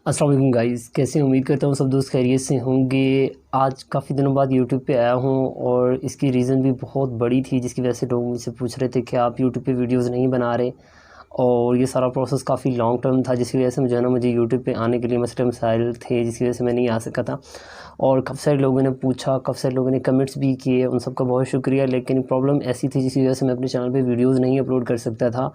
अस्सलाम वालेकुम गाइस, कैसे हैं? उम्मीद करता हूँ सब दोस्त खैरियत से होंगे। आज काफ़ी दिनों बाद यूट्यूब पे आया हूँ और इसकी रीज़न भी बहुत बड़ी थी, जिसकी वजह से लोग मुझसे पूछ रहे थे कि आप यूट्यूब पे वीडियोस नहीं बना रहे। और ये सारा प्रोसेस काफ़ी लॉन्ग टर्म था, जिसकी वजह से मुझे यूट्यूब पे आने के लिए मसाइल थे, जिसकी वजह से मैं नहीं आ सका था। और काफ़ी सारे लोगों ने पूछा, काफ़ी सारे लोगों ने कमेंट्स भी किए, उन सबका बहुत शुक्रिया। लेकिन प्रॉब्लम ऐसी थी जिसकी वजह से मैं अपने चैनल पे वीडियोस नहीं अपलोड कर सकता था।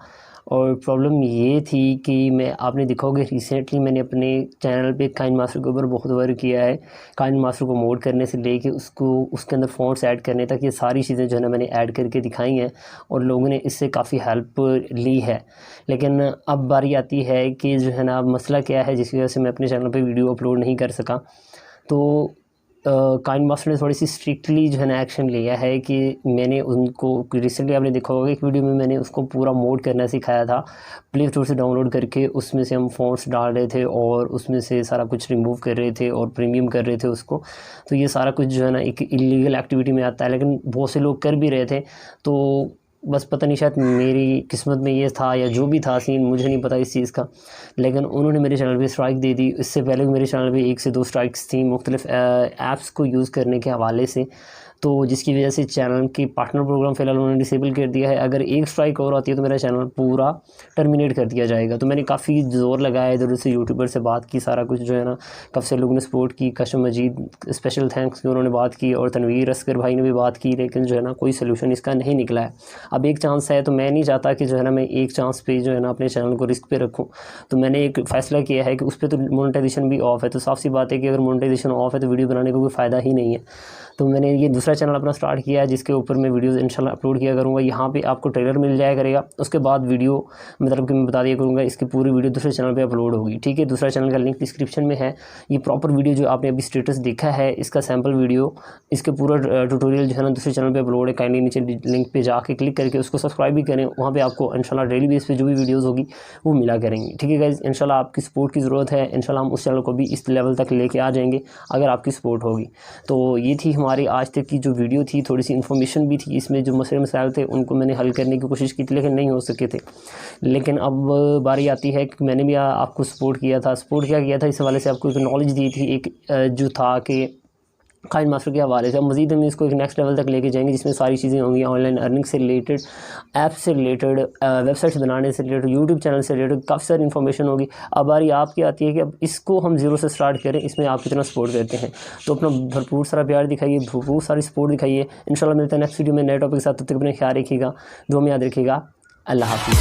और प्रॉब्लम ये थी कि आपने देखा होगा रिसेंटली मैंने अपने चैनल पे काइन मास्टर के ऊपर बहुत वर्क किया है। काइन मास्टर को मोड करने से लेके उसको उसके अंदर फ़ॉन्ट्स ऐड करने तक, ये सारी चीज़ें जो है ना मैंने ऐड करके दिखाई हैं और लोगों ने इससे काफ़ी हेल्प ली है। लेकिन अब बारी आती है कि जो है ना मसला क्या है, जिसकी वजह से मैं अपने चैनल पे वीडियो अपलोड नहीं कर सका। तो काइन मास्टर ने थोड़ी सी स्ट्रिक्टली जो है ना एक्शन लिया है कि मैंने उनको रिसेंटली आपने देखा होगा एक वीडियो में मैंने उसको पूरा मोड करना सिखाया था। प्ले स्टोर से डाउनलोड करके उसमें से हम फ़ॉन्ट्स डाल रहे थे और उसमें से सारा कुछ रिमूव कर रहे थे और प्रीमियम कर रहे थे उसको। तो ये सारा कुछ जो है ना एक इलीगल एक्टिविटी में आता है, लेकिन बहुत से लोग कर भी रहे थे। तो बस पता नहीं, शायद मेरी किस्मत में ये था या जो भी था सीन, मुझे नहीं पता इस चीज़ का। लेकिन उन्होंने मेरे चैनल पे स्ट्राइक दे दी। इससे पहले भी मेरे चैनल पे 1 से 2 स्ट्राइक्स थी मुख्तलिफ़ ऐप्स को यूज़ करने के हवाले से। तो जिसकी वजह से चैनल की पार्टनर प्रोग्राम फ़िलहाल उन्होंने डिसेबल कर दिया है। अगर एक स्ट्राइक और आती है तो मेरा चैनल पूरा टर्मिनेट कर दिया जाएगा। तो मैंने काफ़ी ज़ोर लगाया, इधर से यूट्यूबर से बात की, सारा कुछ जो है ना काफ़ी से लोगों ने सपोर्ट की। कशम मजीद स्पेशल थैंक्स कि उन्होंने बात की, और तनवीर असगर भाई ने भी बात की, लेकिन जो है ना कोई सोल्यूशन इसका नहीं निकला है। अब एक चांस है, तो मैं नहीं चाहता कि जो है ना मैं एक चांस पे जो है ना अपने चैनल को रिस्क पे रखूँ। तो मैंने एक फ़ैसला किया है कि उस पर तो मोनेटाइजेशन भी ऑफ़ है। तो साफ़ सी बात है कि अगर मोनेटाइजेशन ऑफ़ है तो वीडियो बनाने का कोई फ़ायदा ही नहीं है। तो मैंने ये दूसरा चैनल अपना स्टार्ट किया है, जिसके ऊपर मैं वीडियोज़ इंशाल्लाह अपलोड किया करूँगा। यहाँ पे आपको ट्रेलर मिल जाया करेगा, उसके बाद वीडियो मतलब कि मैं बता दिया करूँगा इसकी पूरी वीडियो दूसरे चैनल पे अपलोड होगी। ठीक है, दूसरा चैनल का लिंक डिस्क्रिप्शन में है। ये प्रॉपर वीडियो जो आपने अभी स्टेटस देखा है, इसका सैम्पल वीडियो, इसके पूरा ट्यूटोरियल जो है ना दूसरे चैनल पे अपलोड है। काइंडली नीचे लिंक पे जाके क्लिक करके उसको सब्सक्राइब भी करें। वहाँ पे आपको इंशाल्लाह डेली बेस पे जो भी वीडियोज़ होगी वो मिला करेंगी। ठीक है गाइज़, इंशाल्लाह आपकी सपोर्ट की ज़रूरत है। इंशाल्लाह हम उस चैनल को भी इस लेवल तक लेके आ जाएंगे अगर आपकी सपोर्ट होगी। तो ये थी हमारी आज तक की जो वीडियो थी, थोड़ी सी इन्फॉर्मेशन भी थी इसमें। जो मसाइल थे उनको मैंने हल करने की कोशिश की थी, लेकिन नहीं हो सके थे। लेकिन अब बारी आती है कि मैंने भी आपको सपोर्ट किया था। सपोर्ट क्या किया था, इस हवाले से आपको एक नॉलेज दी थी, एक जो था कि काइन मास्टर के हवाले से। अब मज़ीद हम इसको एक नेक्स्ट लेवल तक लेके जाएंगे, जिसमें सारी चीज़ें होंगी ऑनलाइन अर्निंग से रिलेटेड, ऐप से रिलेटेड, वेबसाइट्स बनाने से रिलेटेड, यूट्यूब चैनल से रिलेटेड काफ़ी सारी इन्फॉर्मेशन होगी। अब बारी आपकी आती है कि अब इसको हम ज़ीरो से स्टार्ट करें, इसमें आप कितना सपोर्ट करते हैं। तो अपना भरपूर सारा प्यार दिखाइए, भरपूर सारी सपोर्ट दिखाइए। इंशाल्लाह मिलता है नेक्स्ट वीडियो में नए टॉपिक के साथ। तब तक अपने ख्याल रखिएगा, दुआ में याद रखिएगा। अल्लाह हाफ़िज़।